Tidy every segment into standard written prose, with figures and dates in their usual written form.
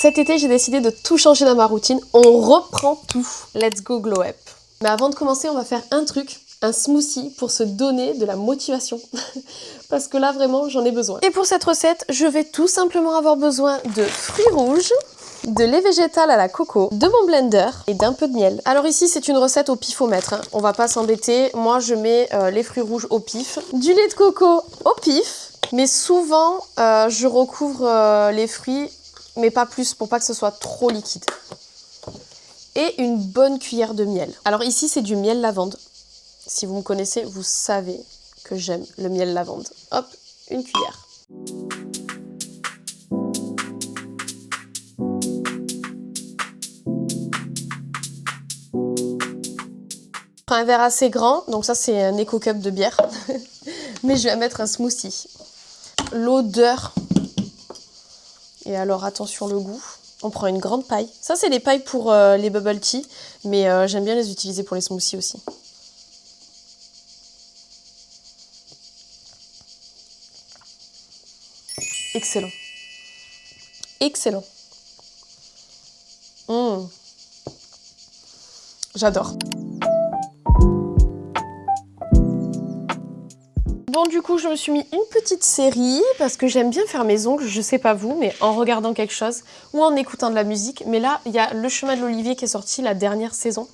Cet été, j'ai décidé de tout changer dans ma routine. On reprend tout. Let's go Glow Up. Mais avant de commencer, on va faire un truc, un smoothie pour se donner de la motivation. Parce que là, vraiment, j'en ai besoin. Et pour cette recette, je vais tout simplement avoir besoin de fruits rouges, de lait végétal à la coco, de mon blender et d'un peu de miel. Alors ici, c'est une recette au pifomètre, hein. On va pas s'embêter. Moi, je mets les fruits rouges au pif, du lait de coco au pif. Mais souvent, je recouvre les fruits, mais pas plus pour pas que ce soit trop liquide. Et une bonne cuillère de miel. Alors ici, c'est du miel lavande. Si vous me connaissez, vous savez que j'aime le miel lavande. Hop, une cuillère. Je prends un verre assez grand, donc ça c'est un Eco Cup de bière. Mais je vais mettre un smoothie. L'odeur. Et alors attention le goût. On prend une grande paille. Ça c'est les pailles pour les bubble tea, mais j'aime bien les utiliser pour les smoothies aussi. Excellent. Excellent. J'adore. Bon, du coup, je me suis mis une petite série parce que j'aime bien faire mes ongles, je sais pas vous, mais en regardant quelque chose ou en écoutant de la musique. Mais là, il y a Le Chemin de l'Olivier qui est sorti la dernière saison.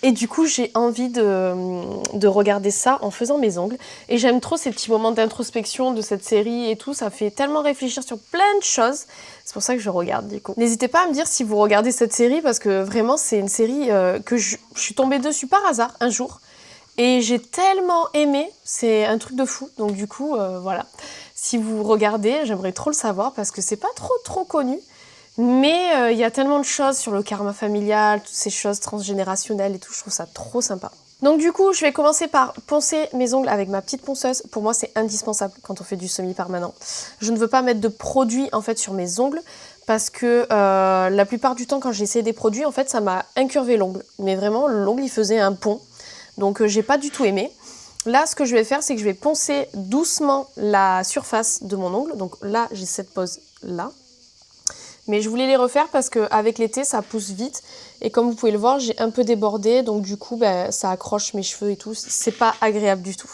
Et du coup, j'ai envie de regarder ça en faisant mes ongles. Et j'aime trop ces petits moments d'introspection de cette série et tout. Ça fait tellement réfléchir sur plein de choses. C'est pour ça que je regarde, du coup. N'hésitez pas à me dire si vous regardez cette série parce que vraiment, c'est une série que je suis tombée dessus par hasard un jour. Et j'ai tellement aimé, c'est un truc de fou. Donc du coup, voilà. Si vous regardez, j'aimerais trop le savoir parce que c'est pas trop connu. Mais il y a tellement de choses sur le karma familial, toutes ces choses transgénérationnelles et tout, je trouve ça trop sympa. Donc du coup, je vais commencer par poncer mes ongles avec ma petite ponceuse. Pour moi, c'est indispensable quand on fait du semi-permanent. Je ne veux pas mettre de produit en fait sur mes ongles parce que la plupart du temps, quand j'ai essayé des produits, en fait, ça m'a incurvé l'ongle. Mais vraiment, l'ongle, il faisait un pont. Donc j'ai pas du tout aimé. Là, ce que je vais faire, c'est que je vais poncer doucement la surface de mon ongle. Donc là, j'ai cette pose là. Mais je voulais les refaire parce qu'avec l'été, ça pousse vite. Et comme vous pouvez le voir, j'ai un peu débordé. Donc du coup, ça accroche mes cheveux et tout. C'est pas agréable du tout.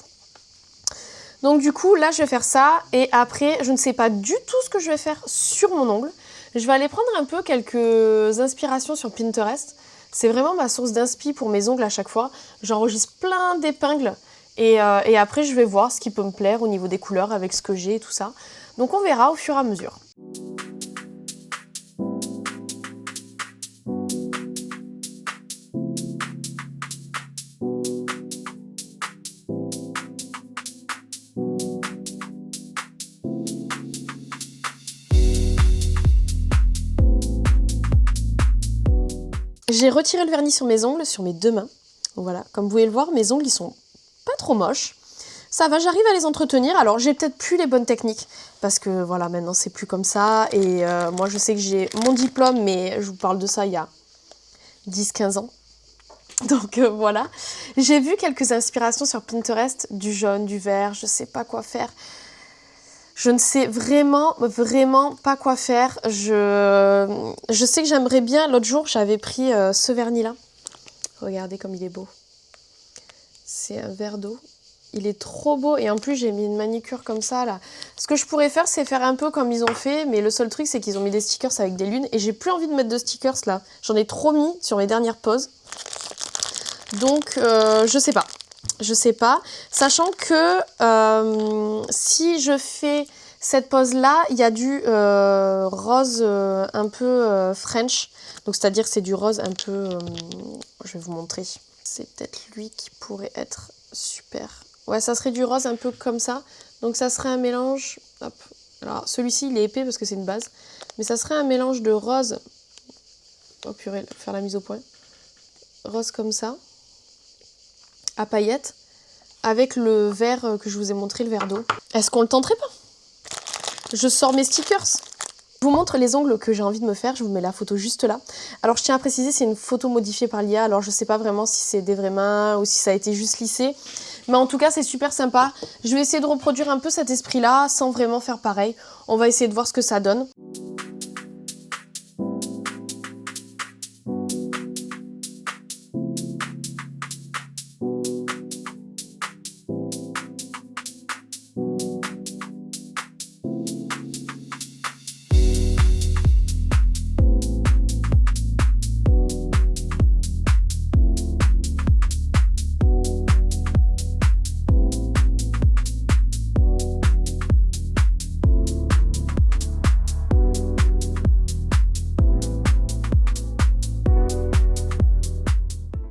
Donc du coup, là, je vais faire ça. Et après, je ne sais pas du tout ce que je vais faire sur mon ongle. Je vais aller prendre un peu quelques inspirations sur Pinterest. C'est vraiment ma source d'inspi pour mes ongles à chaque fois. J'enregistre plein d'épingles. Et après, je vais voir ce qui peut me plaire au niveau des couleurs avec ce que j'ai et tout ça. Donc on verra au fur et à mesure. J'ai retiré le vernis sur mes ongles, sur mes deux mains. Voilà, comme vous pouvez le voir, mes ongles, ils sont pas trop moches. Ça va, j'arrive à les entretenir. Alors, j'ai peut-être plus les bonnes techniques. Parce que, voilà, maintenant, c'est plus comme ça. Et moi, je sais que j'ai mon diplôme, mais je vous parle de ça il y a 10-15 ans. Donc, voilà. J'ai vu quelques inspirations sur Pinterest, du jaune, du vert, je sais pas quoi faire. Je ne sais vraiment pas quoi faire. Je sais que j'aimerais bien... L'autre jour, j'avais pris ce vernis-là. Regardez comme il est beau. C'est un verre d'eau. Il est trop beau. Et en plus, j'ai mis une manicure comme ça, là. Ce que je pourrais faire, c'est faire un peu comme ils ont fait. Mais le seul truc, c'est qu'ils ont mis des stickers avec des lunes. Et j'ai plus envie de mettre de stickers, là. J'en ai trop mis sur mes dernières poses. Donc, je sais pas. Je sais pas. Sachant que si je fais cette pose-là, il y a du rose un peu French. Donc, c'est-à-dire que c'est du rose un peu... je vais vous montrer. C'est peut-être lui qui pourrait être super. Ouais, ça serait du rose un peu comme ça. Donc, ça serait un mélange... Hop. Alors, celui-ci, il est épais parce que c'est une base. Mais ça serait un mélange de rose... Oh purée, faire la mise au point. Rose comme ça. À paillettes. Avec le verre que je vous ai montré, le verre d'eau. Est-ce qu'on le tenterait pas? Je sors mes stickers. Je vous montre les ongles que j'ai envie de me faire. Je vous mets la photo juste là. Alors, je tiens à préciser, c'est une photo modifiée par l'IA. Alors, je sais pas vraiment si c'est des vraies mains ou si ça a été juste lissé. Mais en tout cas, c'est super sympa. Je vais essayer de reproduire un peu cet esprit-là sans vraiment faire pareil. On va essayer de voir ce que ça donne.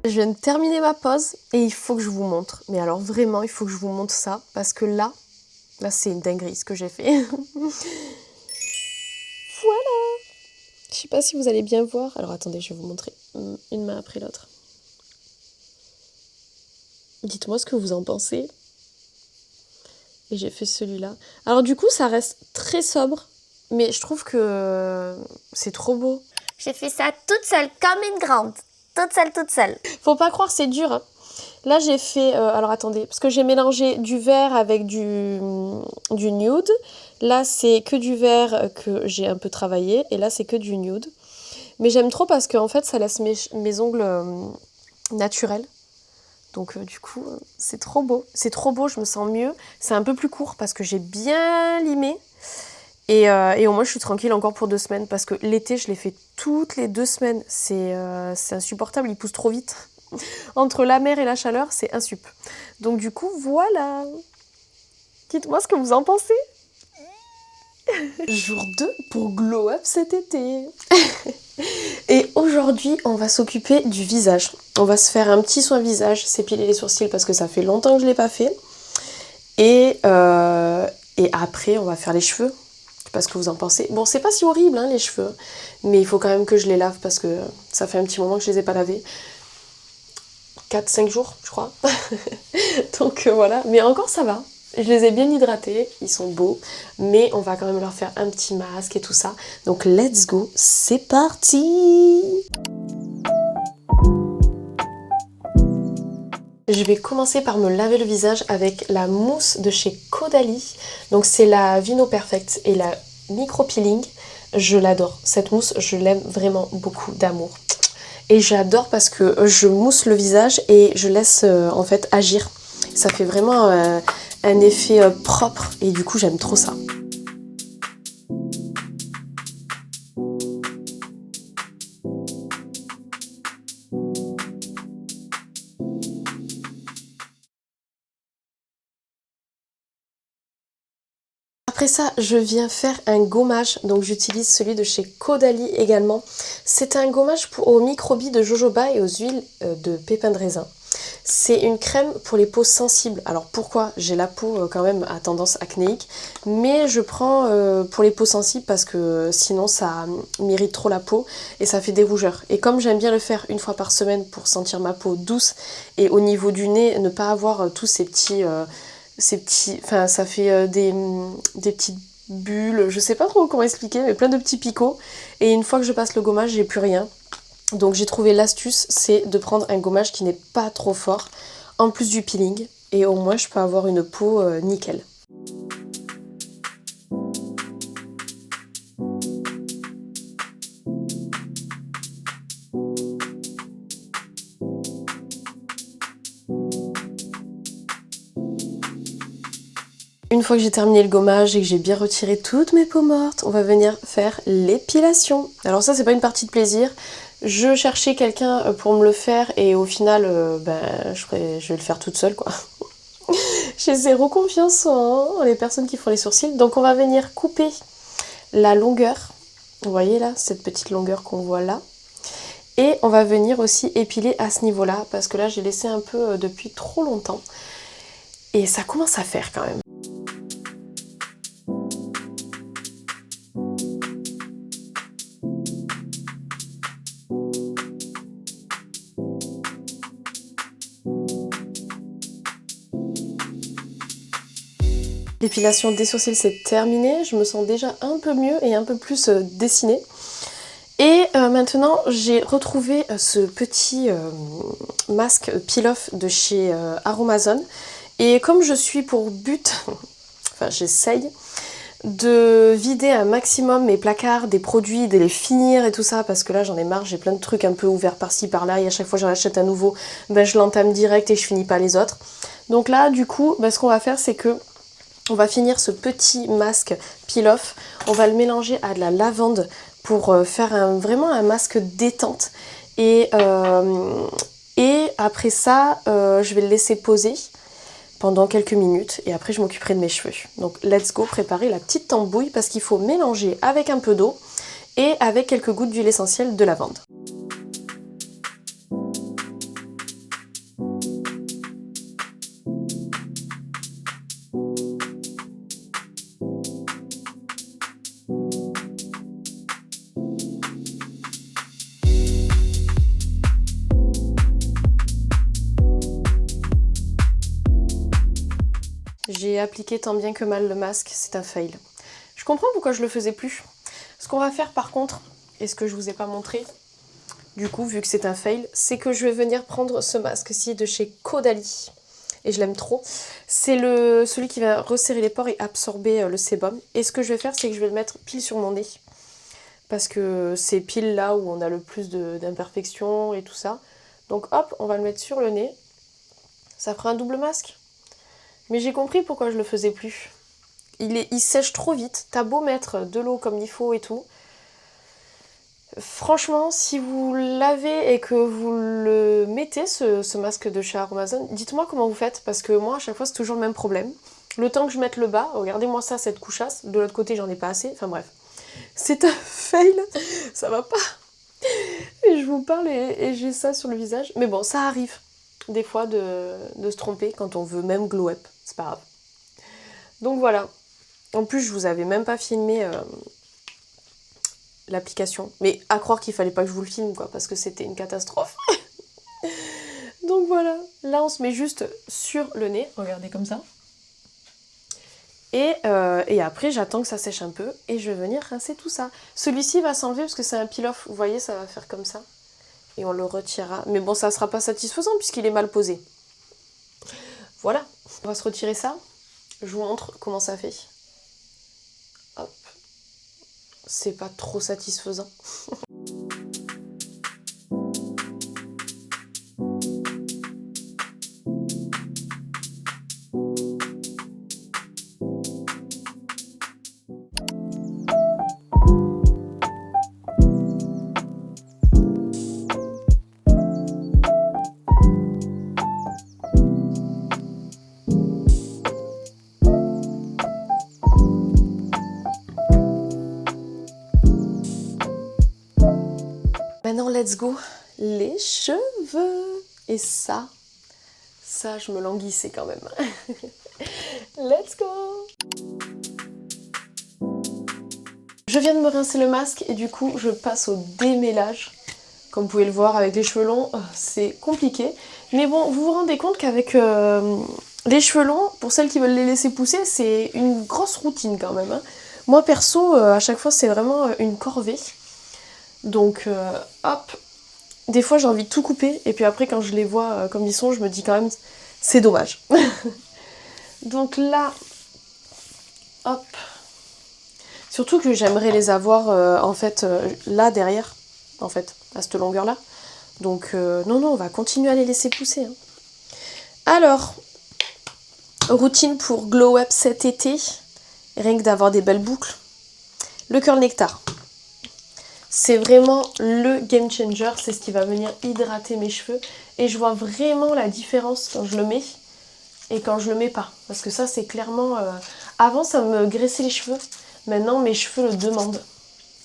je viens de terminer ma pause et il faut que je vous montre. Mais alors vraiment, il faut que je vous montre ça parce que là c'est une dinguerie ce que j'ai fait. Voilà. Je sais pas si vous allez bien voir. Alors attendez, je vais vous montrer une main après l'autre. Dites-moi ce que vous en pensez. Et j'ai fait celui-là. Alors du coup, ça reste très sobre, mais je trouve que c'est trop beau. J'ai fait ça toute seule, comme une grande. Toute seule. Faut pas croire, c'est dur, hein. Là, j'ai fait... alors attendez, parce que j'ai mélangé du vert avec du nude. Là, c'est que du vert que j'ai un peu travaillé. Et là, c'est que du nude. Mais j'aime trop parce qu'en fait, ça laisse mes ongles naturels. Donc du coup, c'est trop beau. C'est trop beau, je me sens mieux. C'est un peu plus court parce que j'ai bien limé. Et au moins, je suis tranquille encore pour 2 semaines. Parce que l'été, je l'ai fait toutes les 2 semaines. C'est insupportable, il pousse trop vite. Entre la mer et la chaleur, c'est insup. Donc du coup, voilà. Dites-moi ce que vous en pensez. Jour 2 pour glow up cet été. Et aujourd'hui, on va s'occuper du visage. On va se faire un petit soin visage, s'épiler les sourcils parce que ça fait longtemps que je ne l'ai pas fait. Et après, on va faire les cheveux. Je sais pas ce que vous en pensez. Bon, c'est pas si horrible, hein, les cheveux. Mais il faut quand même que je les lave parce que ça fait un petit moment que je les ai pas lavés. 4-5 jours, je crois. Donc voilà. Mais encore, ça va. Je les ai bien hydratés, ils sont beaux, mais on va quand même leur faire un petit masque et tout ça. Donc let's go, c'est parti! Je vais commencer par me laver le visage avec la mousse de chez Caudalie. Donc c'est la Vino Perfect et la Micro Peeling. Je l'adore, cette mousse, je l'aime vraiment beaucoup d'amour. Et j'adore parce que je mousse le visage et je laisse en fait agir. Ça fait vraiment un effet propre et du coup j'aime trop ça. Après ça, je viens faire un gommage, donc j'utilise celui de chez Caudalie également. C'est un gommage aux microbilles de jojoba et aux huiles de pépins de raisin. C'est une crème pour les peaux sensibles. Alors pourquoi? J'ai la peau quand même à tendance acnéique, mais je prends pour les peaux sensibles parce que sinon ça m'irrite trop la peau et ça fait des rougeurs. Et comme j'aime bien le faire une fois par semaine pour sentir ma peau douce et au niveau du nez, ne pas avoir tous ces petits... enfin ça fait des petites bulles, je sais pas trop comment expliquer, mais plein de petits picots. Et une fois que je passe le gommage, j'ai plus rien. Donc j'ai trouvé l'astuce, c'est de prendre un gommage qui n'est pas trop fort, en plus du peeling, et au moins je peux avoir une peau nickel. Une fois que j'ai terminé le gommage et que j'ai bien retiré toutes mes peaux mortes, on va venir faire l'épilation. Alors ça, c'est pas une partie de plaisir. Je cherchais quelqu'un pour me le faire et au final, je vais le faire toute seule, quoi. J'ai zéro confiance en les personnes qui font les sourcils. Donc on va venir couper la longueur. Vous voyez là, cette petite longueur qu'on voit là. Et on va venir aussi épiler à ce niveau-là parce que là, j'ai laissé un peu depuis trop longtemps. Et ça commence à faire quand même. L'épilation des sourcils c'est terminé, je me sens déjà un peu mieux et un peu plus dessinée. Et maintenant j'ai retrouvé ce petit masque peel-off de chez Aromazone. Et comme je suis pour but, enfin j'essaye, de vider un maximum mes placards des produits, de les finir et tout ça, parce que là j'en ai marre, j'ai plein de trucs un peu ouverts par-ci par-là et à chaque fois j'en achète un nouveau, je l'entame direct et je finis pas les autres. Donc là du coup, ce qu'on va faire c'est que on va finir ce petit masque peel-off, on va le mélanger à de la lavande pour faire vraiment un masque détente. Et après ça, je vais le laisser poser pendant quelques minutes et après je m'occuperai de mes cheveux. Donc let's go préparer la petite tambouille parce qu'il faut mélanger avec un peu d'eau et avec quelques gouttes d'huile essentielle de lavande. J'ai appliqué tant bien que mal le masque, c'est un fail. Je comprends pourquoi je le faisais plus. Ce qu'on va faire par contre, et ce que je vous ai pas montré, du coup, vu que c'est un fail, c'est que je vais venir prendre ce masque-ci de chez Caudalie. Et je l'aime trop. C'est celui qui va resserrer les pores et absorber le sébum. Et ce que je vais faire, c'est que je vais le mettre pile sur mon nez. Parce que c'est pile là où on a le plus d'imperfections et tout ça. Donc hop, on va le mettre sur le nez. Ça fera un double masque. Mais j'ai compris pourquoi je le faisais plus. Il sèche trop vite. T'as beau mettre de l'eau comme il faut et tout. Franchement, si vous l'avez et que vous le mettez, ce masque de chez Aromazone, dites-moi comment vous faites, parce que moi, à chaque fois, c'est toujours le même problème. Le temps que je mette le bas, regardez-moi ça, cette couchasse, de l'autre côté, j'en ai pas assez, enfin bref. C'est un fail, ça va pas. Et je vous parle et j'ai ça sur le visage. Mais bon, ça arrive, des fois, de se tromper quand on veut même glow up, c'est pas grave. Donc voilà. En plus, je vous avais même pas filmé... l'application. Mais à croire qu'il fallait pas que je vous le filme, quoi, parce que c'était une catastrophe. Donc voilà, là on se met juste sur le nez, regardez comme ça. Et après j'attends que ça sèche un peu et je vais venir rincer tout ça. Celui-ci va s'enlever parce que c'est un peel-off, vous voyez, ça va faire comme ça. Et on le retirera. Mais bon, ça sera pas satisfaisant puisqu'il est mal posé. Voilà, on va se retirer ça. Je vous montre comment ça fait. Hop. C'est pas trop satisfaisant. Maintenant, let's go, les cheveux. Et ça je me languissais quand même. Let's go. Je viens de me rincer le masque et du coup, je passe au démêlage. Comme vous pouvez le voir, avec les cheveux longs, c'est compliqué. Mais bon, vous vous rendez compte qu'avec les cheveux longs, pour celles qui veulent les laisser pousser, c'est une grosse routine quand même. Hein. Moi, perso, à chaque fois, c'est vraiment une corvée. Donc, hop. Des fois, j'ai envie de tout couper. Et puis après, quand je les vois comme ils sont, je me dis quand même, c'est dommage. Donc là, hop. Surtout que j'aimerais les avoir, en fait, là, derrière. En fait, à cette longueur-là. Donc, non, on va continuer à les laisser pousser. Hein. Alors, routine pour glow up cet été. Rien que d'avoir des belles boucles. Le curl nectar. C'est vraiment le game changer, c'est ce qui va venir hydrater mes cheveux. Et je vois vraiment la différence quand je le mets et quand je le mets pas. Parce que ça, c'est clairement... Avant, ça me graissait les cheveux. Maintenant, mes cheveux le demandent.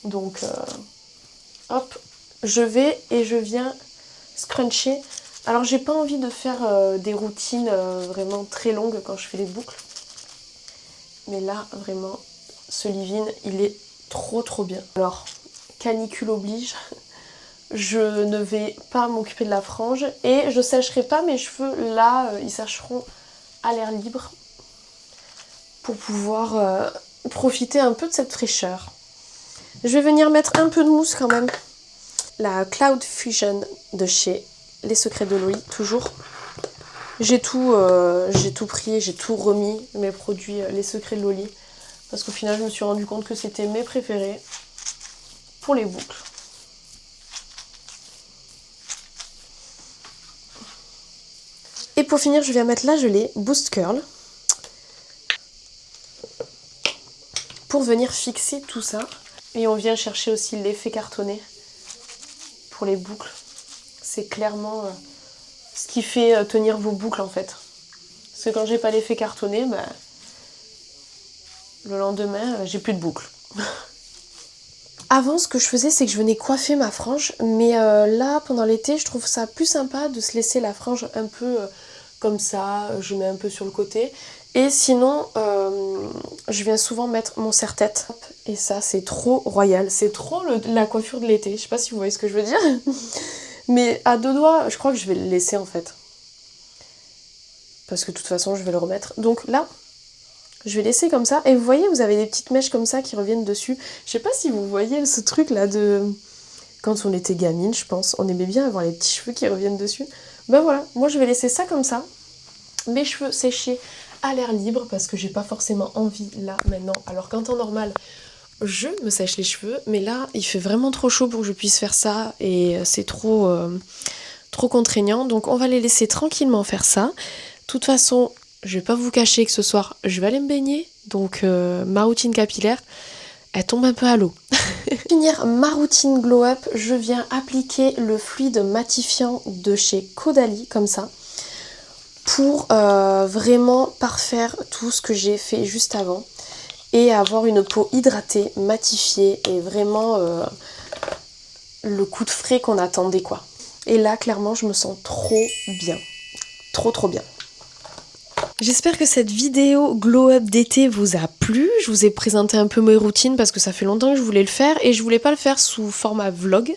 Donc, hop, je vais et je viens scruncher. Alors, j'ai pas envie de faire des routines vraiment très longues quand je fais les boucles. Mais là, vraiment, ce leave-in, il est trop bien. Alors... canicule oblige, je ne vais pas m'occuper de la frange et je sècherai pas mes cheveux là, ils sécheront à l'air libre pour pouvoir profiter un peu de cette fraîcheur. Je vais venir mettre un peu de mousse quand même. La Cloud Fusion de chez Les Secrets de Loli, toujours. J'ai tout pris, j'ai tout remis, mes produits Les Secrets de Loli, parce qu'au final je me suis rendu compte que c'était mes préférés. Pour les boucles. Et pour finir, je viens mettre la gelée Boost Curl pour venir fixer tout ça. Et on vient chercher aussi l'effet cartonné pour les boucles. C'est clairement ce qui fait tenir vos boucles en fait. Parce que quand j'ai pas l'effet cartonné, bah, le lendemain, j'ai plus de boucles. Avant, ce que je faisais, c'est que je venais coiffer ma frange, mais là, pendant l'été, je trouve ça plus sympa de se laisser la frange un peu comme ça, je mets un peu sur le côté. Et sinon, je viens souvent mettre mon serre-tête. Et ça, c'est trop royal, c'est trop la coiffure de l'été. Je sais pas si vous voyez ce que je veux dire. Mais à deux doigts, je crois que je vais le laisser en fait. Parce que de toute façon, je vais le remettre. Donc là, Je vais laisser comme ça. Et vous voyez, vous avez des petites mèches comme ça qui reviennent dessus. Je sais pas si vous voyez ce truc là de... Quand on était gamine, je pense, on aimait bien avoir les petits cheveux qui reviennent dessus. Ben voilà, moi je vais laisser ça comme ça. Mes cheveux séchés à l'air libre parce que j'ai pas forcément envie là maintenant. Alors qu'en temps normal, je me sèche les cheveux. Mais là, il fait vraiment trop chaud pour que je puisse faire ça. Et c'est trop contraignant. Donc on va les laisser tranquillement faire ça. De toute façon... Je vais pas vous cacher que ce soir, je vais aller me baigner. Donc ma routine capillaire, elle tombe un peu à l'eau. Pour finir ma routine glow up, je viens appliquer le fluide matifiant de chez Caudalie, comme ça. Pour vraiment parfaire tout ce que j'ai fait juste avant. Et avoir une peau hydratée, matifiée et vraiment le coup de frais qu'on attendait quoi. Et là, clairement, je me sens trop bien. Trop bien. J'espère que cette vidéo glow up d'été vous a plu. Je vous ai présenté un peu mes routines parce que ça fait longtemps que je voulais le faire et je voulais pas le faire sous format vlog.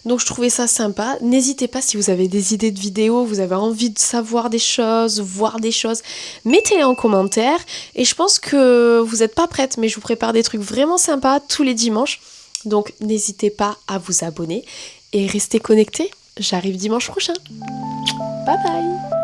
Donc je trouvais ça sympa. N'hésitez pas si vous avez des idées de vidéos, vous avez envie de savoir des choses, voir des choses, mettez-les en commentaire. Et je pense que vous n'êtes pas prête, mais je vous prépare des trucs vraiment sympas tous les dimanches. Donc n'hésitez pas à vous abonner et restez connectés. J'arrive dimanche prochain. Bye bye!